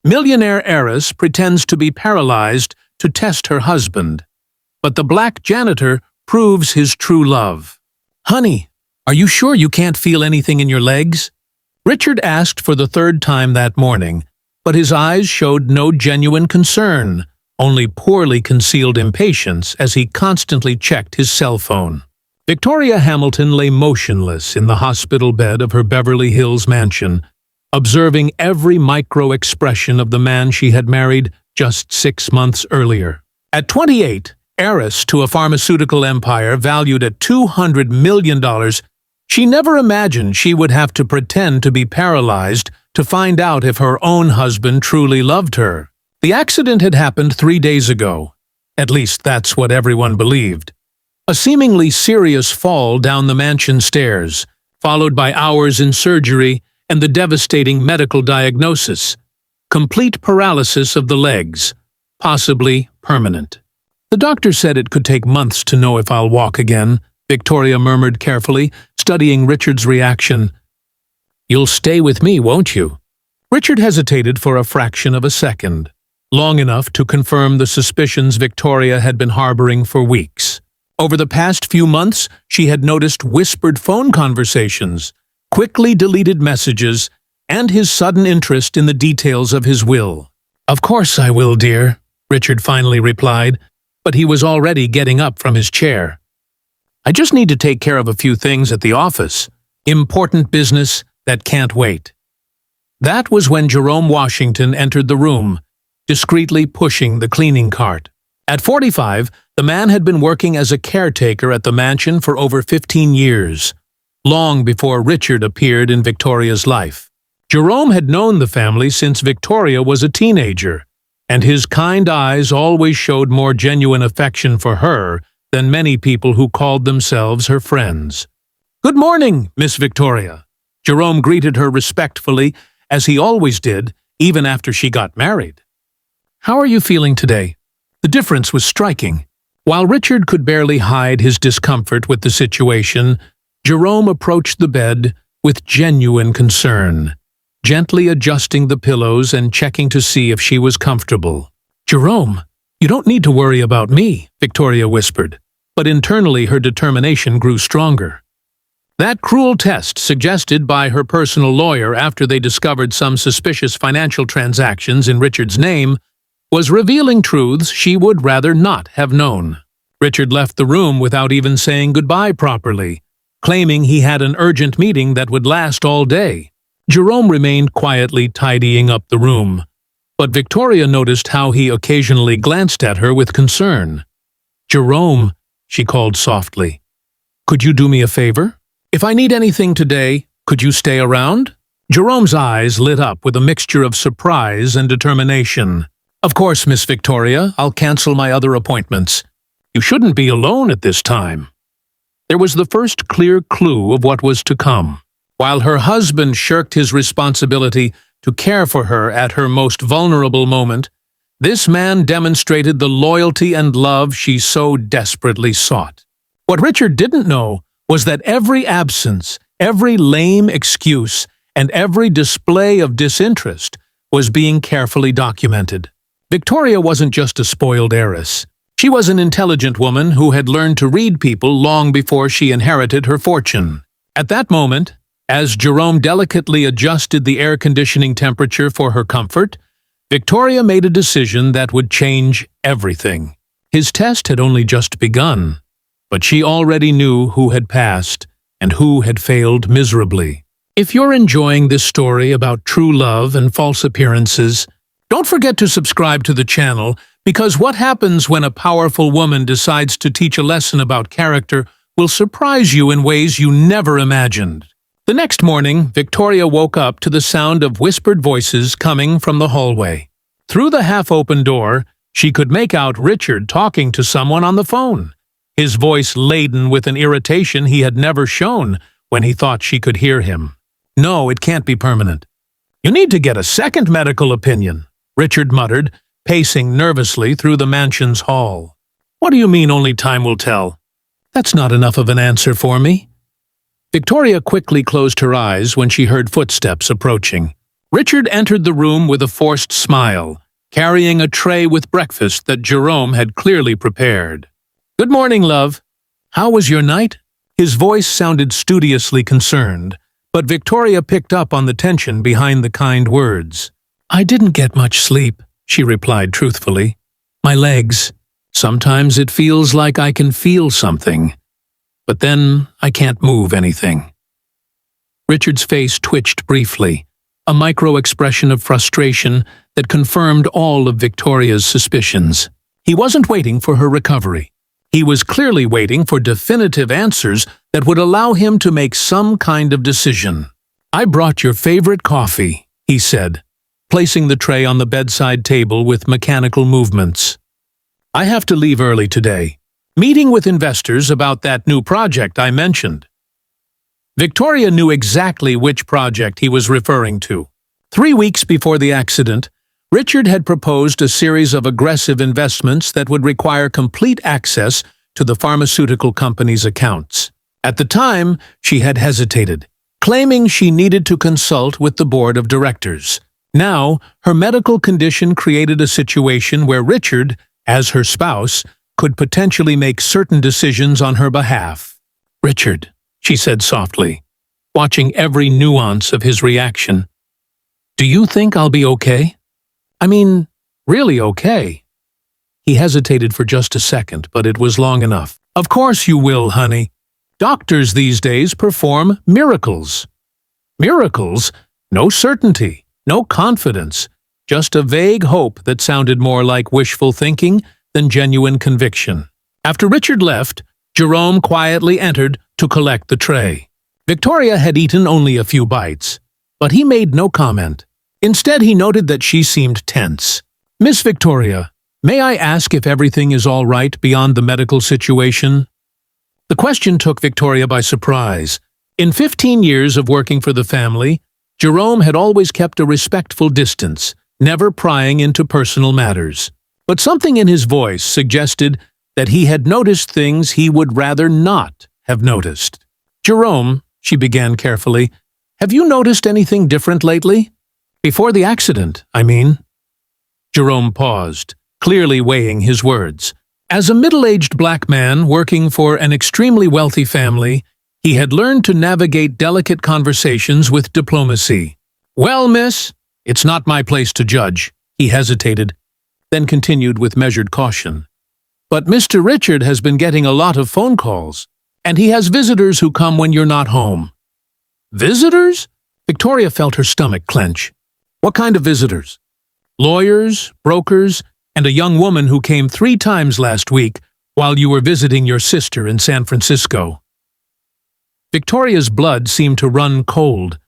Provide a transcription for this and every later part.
Millionaire heiress pretends to be paralyzed to test her husband, but the black janitor proves his true love. "Honey, are you sure you can't feel anything in your legs?" Richard asked for the third time that morning, but his eyes showed no genuine concern, only poorly concealed impatience as he constantly checked his cell phone. Victoria Hamilton lay motionless in the hospital bed of her Beverly Hills mansion, observing every micro-expression of the man she had married just 6 months earlier. At 28, heiress to a pharmaceutical empire valued at $200 million, she never imagined she would have to pretend to be paralyzed to find out if her own husband truly loved her. The accident had happened 3 days ago. At least that's what everyone believed. A seemingly serious fall down the mansion stairs, followed by hours in surgery and the devastating medical diagnosis. Complete paralysis of the legs, possibly permanent. "The doctor said it could take months to know if I'll walk again," Victoria murmured carefully, studying Richard's reaction. "You'll stay with me, won't you?" Richard hesitated for a fraction of a second, long enough to confirm the suspicions Victoria had been harboring for weeks. Over the past few months, she had noticed whispered phone conversations, quickly deleted messages, and his sudden interest in the details of his will. "Of course I will, dear," Richard finally replied, but he was already getting up from his chair. "I just need to take care of a few things at the office. Important business that can't wait." That was when Jerome Washington entered the room, discreetly pushing the cleaning cart. At 45, the man had been working as a caretaker at the mansion for over 15 years, long before Richard appeared in Victoria's life. Jerome had known the family since Victoria was a teenager, and his kind eyes always showed more genuine affection for her than many people who called themselves her friends. "Good morning, Miss Victoria." Jerome greeted her respectfully, as he always did, even after she got married. "How are you feeling today?" The difference was striking. While Richard could barely hide his discomfort with the situation, Jerome approached the bed with genuine concern, gently adjusting the pillows and checking to see if she was comfortable. "Jerome, you don't need to worry about me," Victoria whispered, but internally her determination grew stronger. That cruel test suggested by her personal lawyer after they discovered some suspicious financial transactions in Richard's name was revealing truths she would rather not have known. Richard left the room without even saying goodbye properly, claiming he had an urgent meeting that would last all day. Jerome remained quietly tidying up the room, but Victoria noticed how he occasionally glanced at her with concern. "Jerome," she called softly, "could you do me a favor? If I need anything today, could you stay around?" Jerome's eyes lit up with a mixture of surprise and determination. "Of course, Miss Victoria, I'll cancel my other appointments. You shouldn't be alone at this time." There was the first clear clue of what was to come. While her husband shirked his responsibility to care for her at her most vulnerable moment, this man demonstrated the loyalty and love she so desperately sought. What Richard didn't know was that every absence, every lame excuse, and every display of disinterest was being carefully documented. Victoria wasn't just a spoiled heiress. She was an intelligent woman who had learned to read people long before she inherited her fortune. At that moment, as Jerome delicately adjusted the air conditioning temperature for her comfort, Victoria made a decision that would change everything. His test had only just begun, but she already knew who had passed and who had failed miserably. If you're enjoying this story about true love and false appearances, don't forget to subscribe to the channel, because what happens when a powerful woman decides to teach a lesson about character will surprise you in ways you never imagined. The next morning, Victoria woke up to the sound of whispered voices coming from the hallway. Through the half-open door, she could make out Richard talking to someone on the phone, his voice laden with an irritation he had never shown when he thought she could hear him. "No, it can't be permanent." "You need to get a second medical opinion," Richard muttered, pacing nervously through the mansion's hall. "What do you mean only time will tell?" "That's not enough of an answer for me." Victoria quickly closed her eyes when she heard footsteps approaching. Richard entered the room with a forced smile, carrying a tray with breakfast that Jerome had clearly prepared. "Good morning, love. How was your night?" His voice sounded studiously concerned, but Victoria picked up on the tension behind the kind words. "I didn't get much sleep," she replied truthfully. "My legs. Sometimes it feels like I can feel something, but then I can't move anything." Richard's face twitched briefly, a micro-expression of frustration that confirmed all of Victoria's suspicions. He wasn't waiting for her recovery. He was clearly waiting for definitive answers that would allow him to make some kind of decision. "I brought your favorite coffee," he said, placing the tray on the bedside table with mechanical movements. "I have to leave early today. Meeting with investors about that new project I mentioned." Victoria knew exactly which project he was referring to. 3 weeks before the accident, Richard had proposed a series of aggressive investments that would require complete access to the pharmaceutical company's accounts. At the time, she had hesitated, claiming she needed to consult with the board of directors. Now, her medical condition created a situation where Richard, as her spouse, could potentially make certain decisions on her behalf. "Richard," she said softly, watching every nuance of his reaction, "do you think I'll be okay? I mean, really okay?" He hesitated for just a second, but it was long enough. "Of course you will, honey. Doctors these days perform miracles." Miracles? No certainty, no confidence, just a vague hope that sounded more like wishful thinking than genuine conviction. After Richard left, Jerome quietly entered to collect the tray. Victoria had eaten only a few bites, but he made no comment. Instead, he noted that she seemed tense. "Miss Victoria, may I ask if everything is all right beyond the medical situation?" The question took Victoria by surprise. In 15 years of working for the family, Jerome had always kept a respectful distance, never prying into personal matters. But something in his voice suggested that he had noticed things he would rather not have noticed. "Jerome," she began carefully, "have you noticed anything different lately? Before the accident, I mean." Jerome paused, clearly weighing his words. As a middle-aged black man working for an extremely wealthy family, he had learned to navigate delicate conversations with diplomacy. "Well, miss, it's not my place to judge," he hesitated, then continued with measured caution. "But Mr. Richard has been getting a lot of phone calls, and he has visitors who come when you're not home." "Visitors?" Victoria felt her stomach clench. "What kind of visitors?" "Lawyers, brokers, and a young woman who came 3 times last week while you were visiting your sister in San Francisco." Victoria's blood seemed to run cold.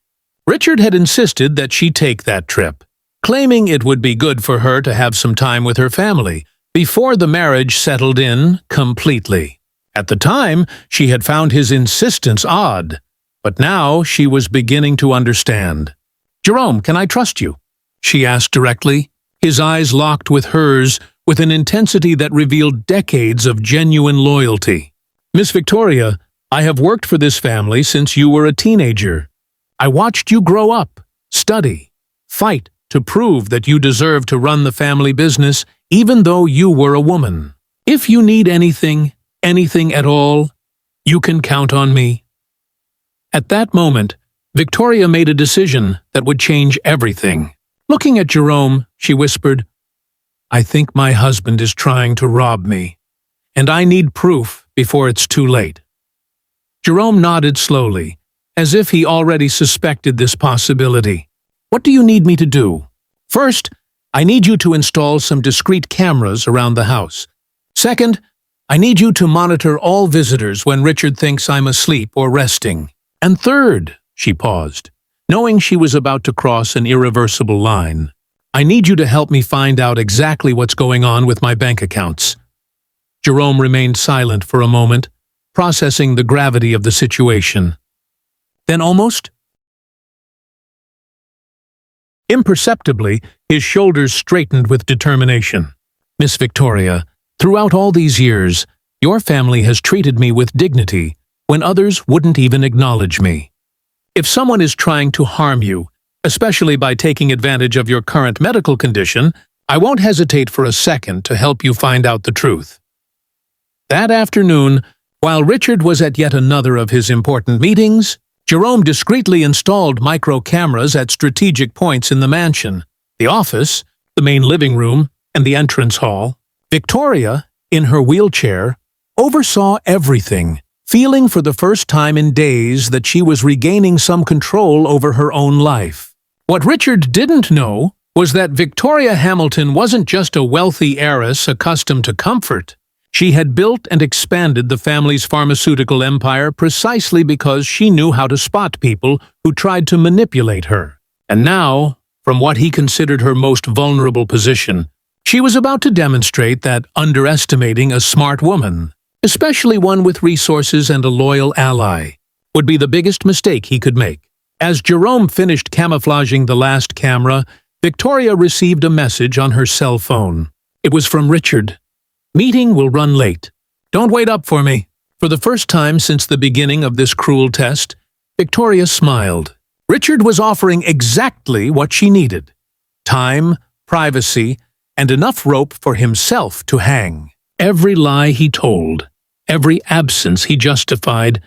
Richard had insisted that she take that trip, claiming it would be good for her to have some time with her family before the marriage settled in completely. At the time, she had found his insistence odd, but now she was beginning to understand. "Jerome, can I trust you?" she asked directly, his eyes locked with hers with an intensity that revealed decades of genuine loyalty. "Miss Victoria, I have worked for this family since you were a teenager. I watched you grow up, study, fight to prove that you deserve to run the family business even though you were a woman. If you need anything at all, you can count on me." At that moment, Victoria made a decision that would change everything. Looking at Jerome, she whispered, "I think my husband is trying to rob me, and I need proof before it's too late." Jerome nodded slowly, as if he already suspected this possibility. "What do you need me to do?" "First, I need you to install some discreet cameras around the house. Second, I need you to monitor all visitors when Richard thinks I'm asleep or resting. And third," she paused, knowing she was about to cross an irreversible line, "I need you to help me find out exactly what's going on with my bank accounts." Jerome remained silent for a moment, processing the gravity of the situation. Then almost imperceptibly, his shoulders straightened with determination. "Miss Victoria, throughout all these years, your family has treated me with dignity when others wouldn't even acknowledge me. If someone is trying to harm you, especially by taking advantage of your current medical condition, I won't hesitate for a second to help you find out the truth." That afternoon, while Richard was at yet another of his important meetings, Jerome discreetly installed micro-cameras at strategic points in the mansion: the office, the main living room, and the entrance hall. Victoria, in her wheelchair, oversaw everything, feeling for the first time in days that she was regaining some control over her own life. What Richard didn't know was that Victoria Hamilton wasn't just a wealthy heiress accustomed to comfort. She had built and expanded the family's pharmaceutical empire precisely because she knew how to spot people who tried to manipulate her. And now, from what he considered her most vulnerable position, she was about to demonstrate that underestimating a smart woman, especially one with resources and a loyal ally, would be the biggest mistake he could make. As Jerome finished camouflaging the last camera, Victoria received a message on her cell phone. It was from Richard. "Meeting will run late. Don't wait up for me." For the first time since the beginning of this cruel test, Victoria smiled. Richard was offering exactly what she needed: time, privacy, and enough rope for himself to hang. Every lie he told, every absence he justified,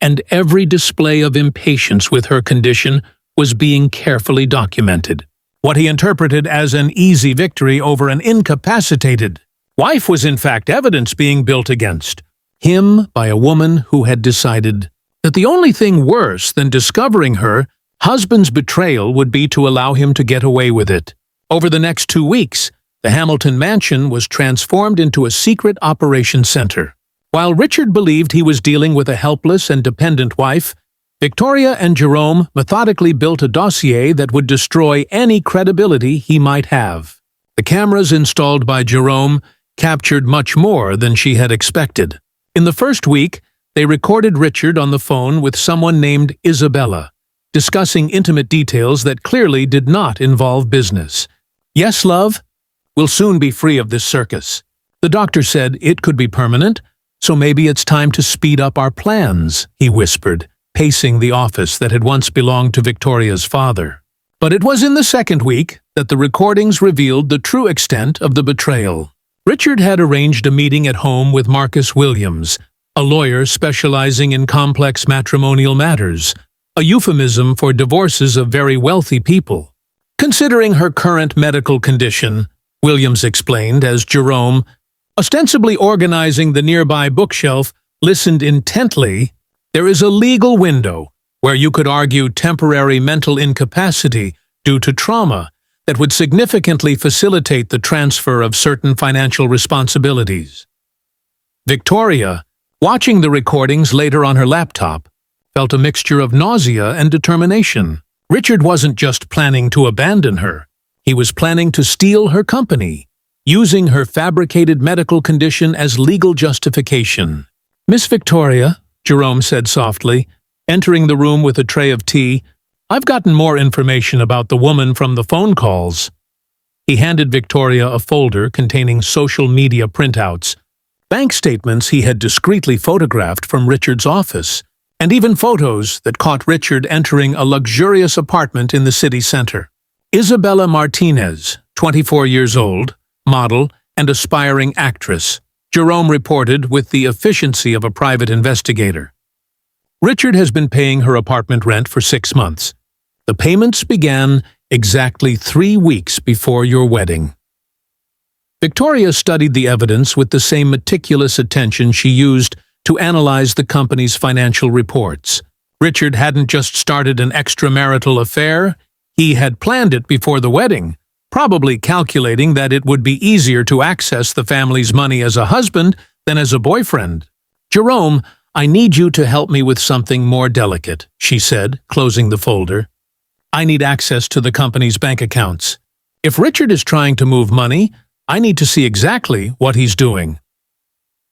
and every display of impatience with her condition was being carefully documented. What he interpreted as an easy victory over an incapacitated wife was in fact evidence being built against him by a woman who had decided that the only thing worse than discovering her husband's betrayal would be to allow him to get away with it. Over the next 2 weeks, the Hamilton mansion was transformed into a secret operations center. While Richard believed he was dealing with a helpless and dependent wife, Victoria and Jerome methodically built a dossier that would destroy any credibility he might have. The cameras installed by Jerome captured much more than she had expected. In the first week, they recorded Richard on the phone with someone named Isabella, discussing intimate details that clearly did not involve business. "Yes, love? We'll soon be free of this circus. The doctor said it could be permanent, so maybe it's time to speed up our plans," he whispered, pacing the office that had once belonged to Victoria's father. But it was in the second week that the recordings revealed the true extent of the betrayal. Richard had arranged a meeting at home with Marcus Williams, a lawyer specializing in complex matrimonial matters, a euphemism for divorces of very wealthy people. Considering her current medical condition, Williams explained as Jerome, ostensibly organizing the nearby bookshelf, listened intently, there is a legal window where you could argue temporary mental incapacity due to trauma that would significantly facilitate the transfer of certain financial responsibilities. Victoria, watching the recordings later on her laptop, felt a mixture of nausea and determination. Richard wasn't just planning to abandon her. He was planning to steal her company, using her fabricated medical condition as legal justification. "Miss Victoria," Jerome said softly, entering the room with a tray of tea, "I've gotten more information about the woman from the phone calls." He handed Victoria a folder containing social media printouts, bank statements he had discreetly photographed from Richard's office, and even photos that caught Richard entering a luxurious apartment in the city center. Isabella Martinez, 24 years old, model, and aspiring actress, Jerome reported with the efficiency of a private investigator. Richard has been paying her apartment rent for 6 months. The payments began exactly 3 weeks before your wedding. Victoria studied the evidence with the same meticulous attention she used to analyze the company's financial reports. Richard hadn't just started an extramarital affair, he had planned it before the wedding, probably calculating that it would be easier to access the family's money as a husband than as a boyfriend. "Jerome, I need you to help me with something more delicate," she said, closing the folder. "I need access to the company's bank accounts. If Richard is trying to move money, I need to see exactly what he's doing."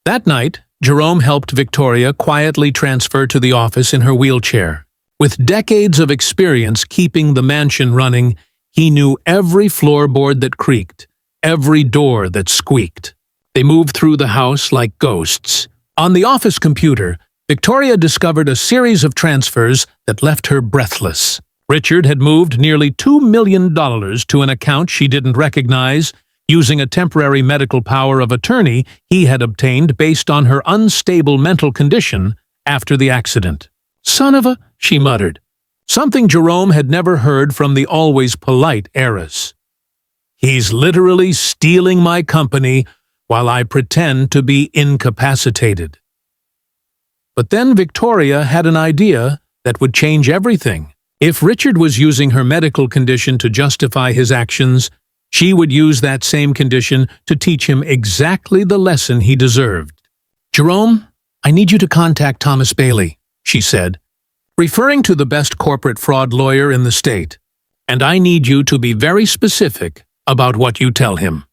That night, Jerome helped Victoria quietly transfer to the office in her wheelchair. With decades of experience keeping the mansion running, he knew every floorboard that creaked, every door that squeaked. They moved through the house like ghosts. On the office computer, Victoria discovered a series of transfers that left her breathless. Richard had moved nearly $2 million to an account she didn't recognize, using a temporary medical power of attorney he had obtained based on her unstable mental condition after the accident. "Son of a," she muttered, something Jerome had never heard from the always polite heiress. "He's literally stealing my company while I pretend to be incapacitated." But then Victoria had an idea that would change everything. If Richard was using her medical condition to justify his actions, she would use that same condition to teach him exactly the lesson he deserved. "Jerome, I need you to contact Thomas Bailey," she said, referring to the best corporate fraud lawyer in the state, "and I need you to be very specific about what you tell him."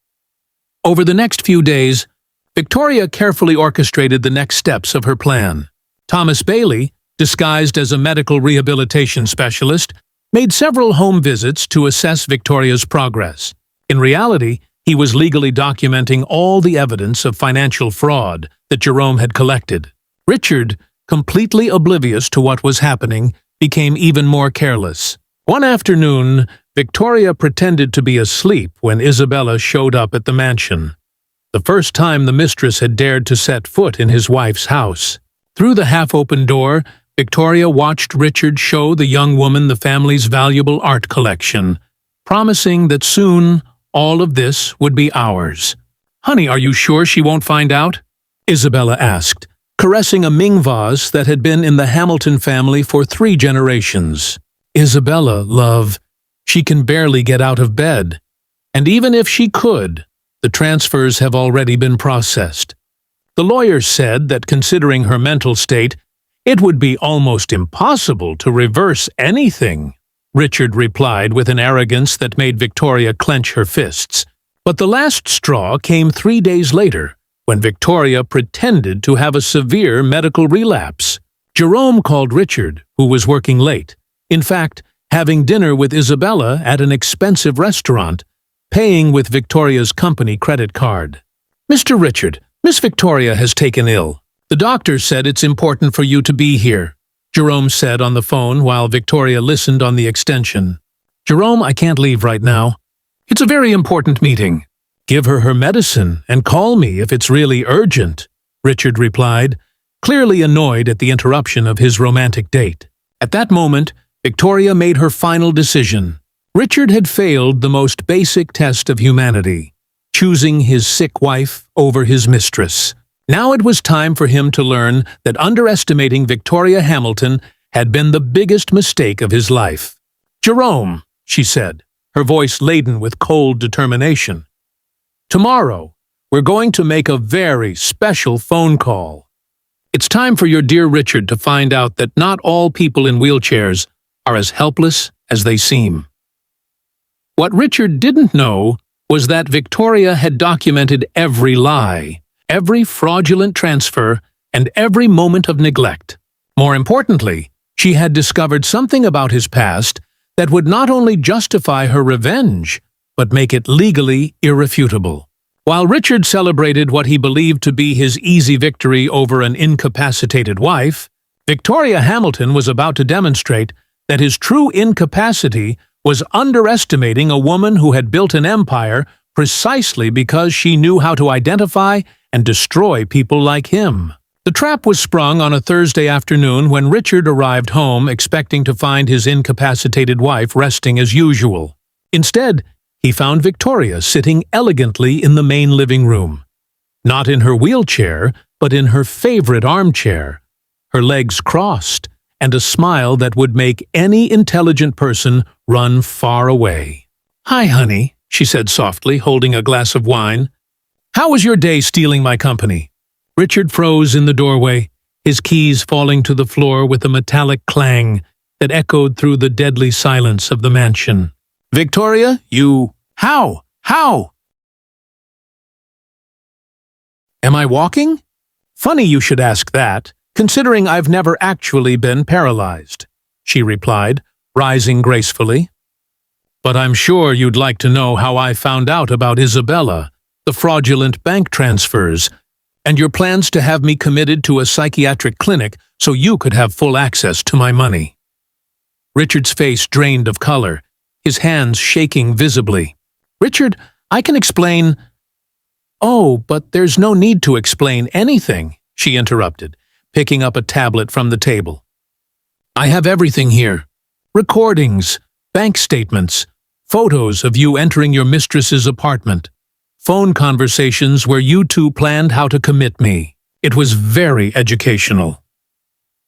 Over the next few days, Victoria carefully orchestrated the next steps of her plan. Thomas Bailey, disguised as a medical rehabilitation specialist, made several home visits to assess Victoria's progress. In reality, he was legally documenting all the evidence of financial fraud that Jerome had collected. Richard, completely oblivious to what was happening, became even more careless. One afternoon, Victoria pretended to be asleep when Isabella showed up at the mansion. The first time the mistress had dared to set foot in his wife's house. Through the half-open door, Victoria watched Richard show the young woman the family's valuable art collection, promising that soon all of this would be ours. "Honey, are you sure she won't find out?" Isabella asked, caressing a Ming vase that had been in the Hamilton family for 3 generations. "Isabella, love, she can barely get out of bed. And even if she could, the transfers have already been processed." The lawyer said that considering her mental state, it would be almost impossible to reverse anything. Richard replied with an arrogance that made Victoria clench her fists. But the last straw came 3 days later, when Victoria pretended to have a severe medical relapse. Jerome called Richard, who was working late. In fact, having dinner with Isabella at an expensive restaurant, paying with Victoria's company credit card. "Mr. Richard, Miss Victoria has taken ill. The doctor said it's important for you to be here," Jerome said on the phone while Victoria listened on the extension. "Jerome, I can't leave right now. It's a very important meeting." "Give her medicine and call me if it's really urgent," Richard replied, clearly annoyed at the interruption of his romantic date. At that moment, Victoria made her final decision. Richard had failed the most basic test of humanity, choosing his sick wife over his mistress. Now it was time for him to learn that underestimating Victoria Hamilton had been the biggest mistake of his life. "Jerome," she said, her voice laden with cold determination, "tomorrow, we're going to make a very special phone call. It's time for your dear Richard to find out that not all people in wheelchairs are as helpless as they seem." What Richard didn't know was that Victoria had documented every lie, every fraudulent transfer, and every moment of neglect. More importantly, she had discovered something about his past that would not only justify her revenge, but make it legally irrefutable. While Richard celebrated what he believed to be his easy victory over an incapacitated wife, Victoria Hamilton was about to demonstrate that his true incapacity was underestimating a woman who had built an empire precisely because she knew how to identify and destroy people like him. The trap was sprung on a Thursday afternoon when Richard arrived home expecting to find his incapacitated wife resting as usual. Instead, he found Victoria sitting elegantly in the main living room. Not in her wheelchair, but in her favorite armchair, her legs crossed, and a smile that would make any intelligent person run far away. "Hi, honey," she said softly, holding a glass of wine. "How was your day stealing my company?" Richard froze in the doorway, his keys falling to the floor with a metallic clang that echoed through the deadly silence of the mansion. "Victoria, you... How? How? Am I walking? Funny you should ask that, considering I've never actually been paralyzed," she replied, rising gracefully. "But I'm sure you'd like to know how I found out about Isabella, the fraudulent bank transfers, and your plans to have me committed to a psychiatric clinic so you could have full access to my money." Richard's face drained of color, his hands shaking visibly. "Richard, I can explain—" "Oh, but there's no need to explain anything," she interrupted, picking up a tablet from the table. "I have everything here. Recordings, bank statements, photos of you entering your mistress's apartment, phone conversations where you two planned how to commit me. It was very educational."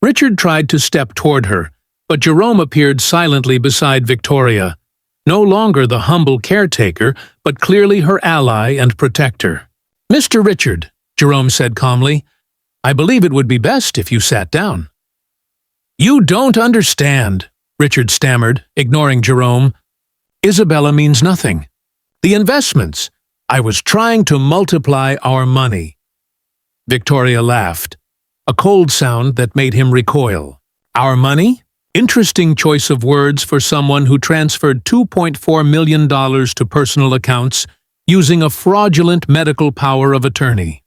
Richard tried to step toward her, but Jerome appeared silently beside Victoria, no longer the humble caretaker, but clearly her ally and protector. "Mr. Richard," Jerome said calmly, "I believe it would be best if you sat down." "You don't understand," Richard stammered, ignoring Jerome. "Isabella means nothing. The investments. I was trying to multiply our money." Victoria laughed, a cold sound that made him recoil. "Our money? Interesting choice of words for someone who transferred $2.4 million to personal accounts using a fraudulent medical power of attorney."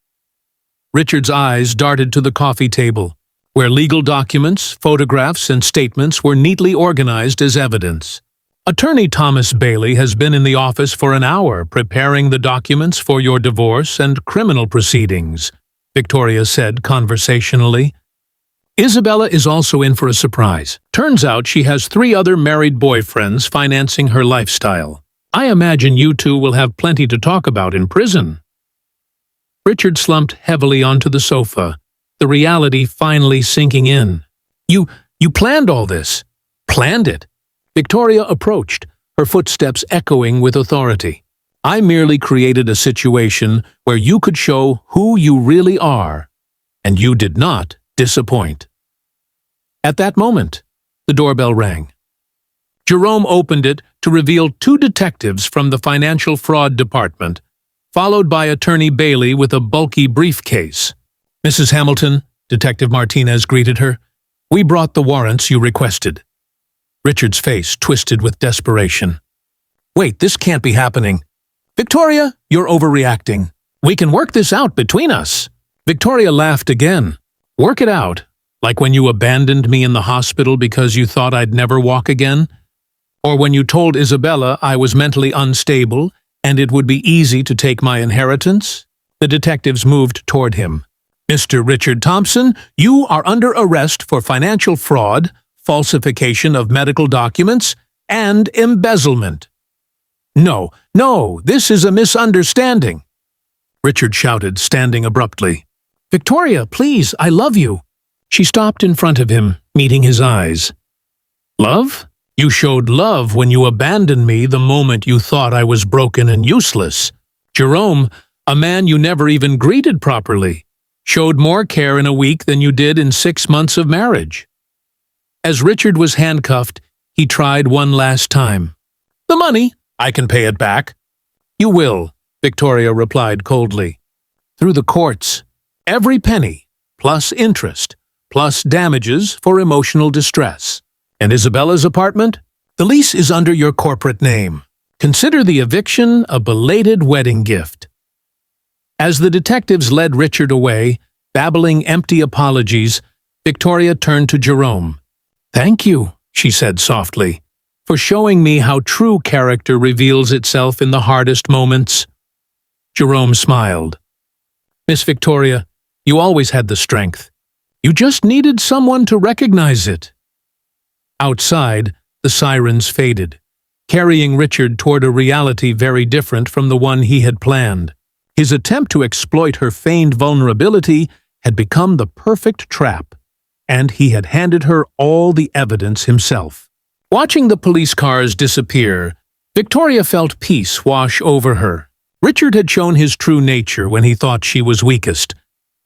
Richard's eyes darted to the coffee table, where legal documents, photographs, and statements were neatly organized as evidence. "Attorney Thomas Bailey has been in the office for an hour preparing the documents for your divorce and criminal proceedings," Victoria said conversationally. "Isabella is also in for a surprise. Turns out she has 3 other married boyfriends financing her lifestyle. I imagine you two will have plenty to talk about in prison." Richard slumped heavily onto the sofa, the reality finally sinking in. You planned all this?" "Planned it?" Victoria approached, her footsteps echoing with authority. "I merely created a situation where you could show who you really are, and you did not disappoint." At that moment, the doorbell rang. Jerome opened it to reveal 2 detectives from the Financial Fraud Department, followed by Attorney Bailey with a bulky briefcase. "Mrs. Hamilton," Detective Martinez greeted her, "we brought the warrants you requested." Richard's face twisted with desperation. "Wait, this can't be happening. Victoria, you're overreacting. We can work this out between us." Victoria laughed again. "Work it out? Like when you abandoned me in the hospital because you thought I'd never walk again? Or when you told Isabella I was mentally unstable and it would be easy to take my inheritance?" The detectives moved toward him. "Mr. Richard Thompson, you are under arrest for financial fraud, falsification of medical documents, and embezzlement." No, this is a misunderstanding," Richard shouted, standing abruptly. "Victoria, please, I love you." She stopped in front of him, meeting his eyes. "Love? You showed love when you abandoned me the moment you thought I was broken and useless. Jerome, a man you never even greeted properly, showed more care in a week than you did in 6 months of marriage." As Richard was handcuffed, he tried one last time. "The money, I can pay it back." "You will," Victoria replied coldly. "Through the courts. Every penny, plus interest, plus damages for emotional distress. And Isabella's apartment? The lease is under your corporate name. Consider the eviction a belated wedding gift." As the detectives led Richard away, babbling empty apologies, Victoria turned to Jerome. "Thank you," she said softly, "for showing me how true character reveals itself in the hardest moments." Jerome smiled. "Miss Victoria, you always had the strength. You just needed someone to recognize it." Outside, the sirens faded, carrying Richard toward a reality very different from the one he had planned. His attempt to exploit her feigned vulnerability had become the perfect trap, and he had handed her all the evidence himself. Watching the police cars disappear, Victoria felt peace wash over her. Richard had shown his true nature when he thought she was weakest,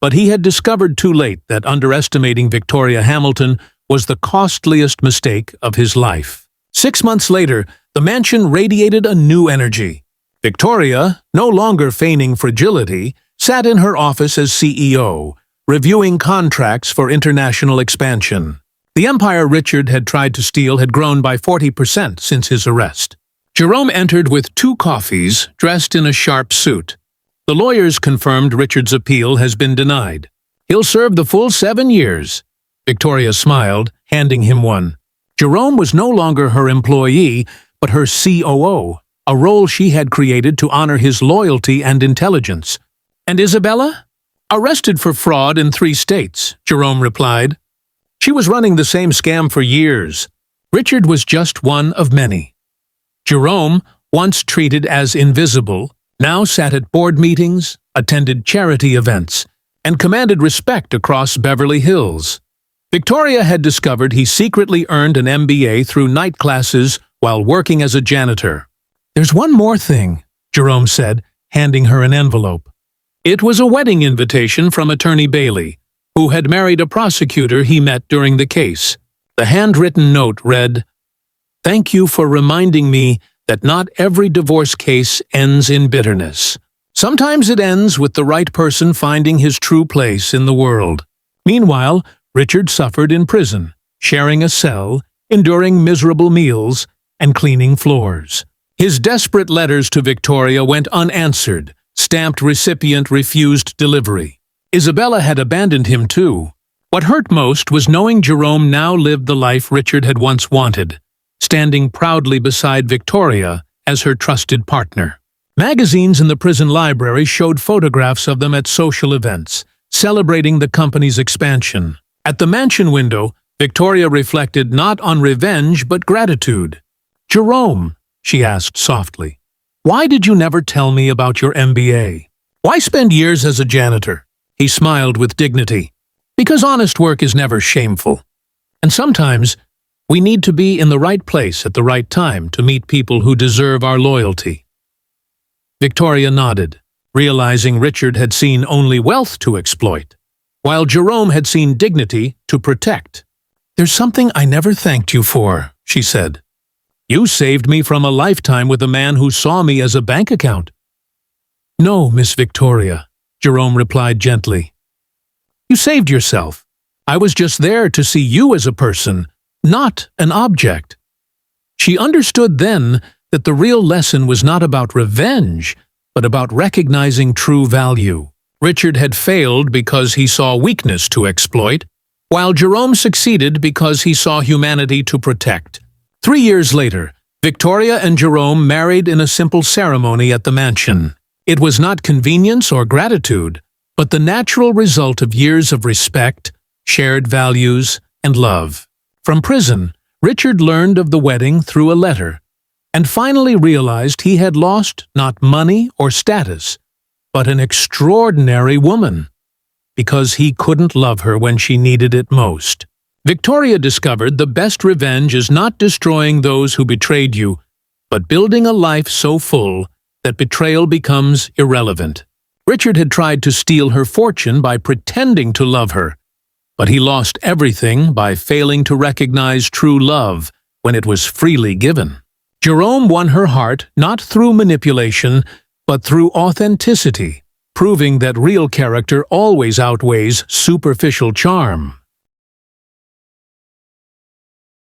but he had discovered too late that underestimating Victoria Hamilton was the costliest mistake of his life. 6 months later, the mansion radiated a new energy. Victoria, no longer feigning fragility, sat in her office as CEO, reviewing contracts for international expansion. The empire Richard had tried to steal had grown by 40% since his arrest. Jerome entered with 2 coffees, dressed in a sharp suit. The lawyers confirmed Richard's appeal has been denied. He'll serve the full 7 years. Victoria smiled, handing him one. Jerome was no longer her employee, but her COO, a role she had created to honor his loyalty and intelligence. And Isabella? Arrested for fraud in 3 states, Jerome replied. She was running the same scam for years. Richard was just one of many. Jerome, once treated as invisible, now sat at board meetings, attended charity events, and commanded respect across Beverly Hills. Victoria had discovered he secretly earned an MBA through night classes while working as a janitor. There's one more thing, Jerome said, handing her an envelope. It was a wedding invitation from Attorney Bailey, who had married a prosecutor he met during the case. The handwritten note read, "Thank you for reminding me that not every divorce case ends in bitterness. Sometimes it ends with the right person finding his true place in the world." Meanwhile, Richard suffered in prison, sharing a cell, enduring miserable meals, and cleaning floors. His desperate letters to Victoria went unanswered, stamped recipient refused delivery. Isabella had abandoned him too. What hurt most was knowing Jerome now lived the life Richard had once wanted, standing proudly beside Victoria as her trusted partner. Magazines in the prison library showed photographs of them at social events, celebrating the company's expansion. At the mansion window, Victoria reflected not on revenge but gratitude. "Jerome," she asked softly, "why did you never tell me about your MBA? Why spend years as a janitor?" He smiled with dignity. "Because honest work is never shameful. And sometimes, we need to be in the right place at the right time to meet people who deserve our loyalty." Victoria nodded, realizing Richard had seen only wealth to exploit, while Jerome had seen dignity to protect. "There's something I never thanked you for," she said. "You saved me from a lifetime with a man who saw me as a bank account." "No, Miss Victoria," Jerome replied gently. "You saved yourself. I was just there to see you as a person, not an object." She understood then that the real lesson was not about revenge, but about recognizing true value. Richard had failed because he saw weakness to exploit, while Jerome succeeded because he saw humanity to protect. 3 years later, Victoria and Jerome married in a simple ceremony at the mansion. It was not convenience or gratitude, but the natural result of years of respect, shared values, and love. From prison, Richard learned of the wedding through a letter, and finally realized he had lost not money or status, but an extraordinary woman, because he couldn't love her when she needed it most. Victoria discovered the best revenge is not destroying those who betrayed you, but building a life so full that betrayal becomes irrelevant. Richard had tried to steal her fortune by pretending to love her, but he lost everything by failing to recognize true love when it was freely given. Jerome won her heart not through manipulation, but through authenticity, proving that real character always outweighs superficial charm.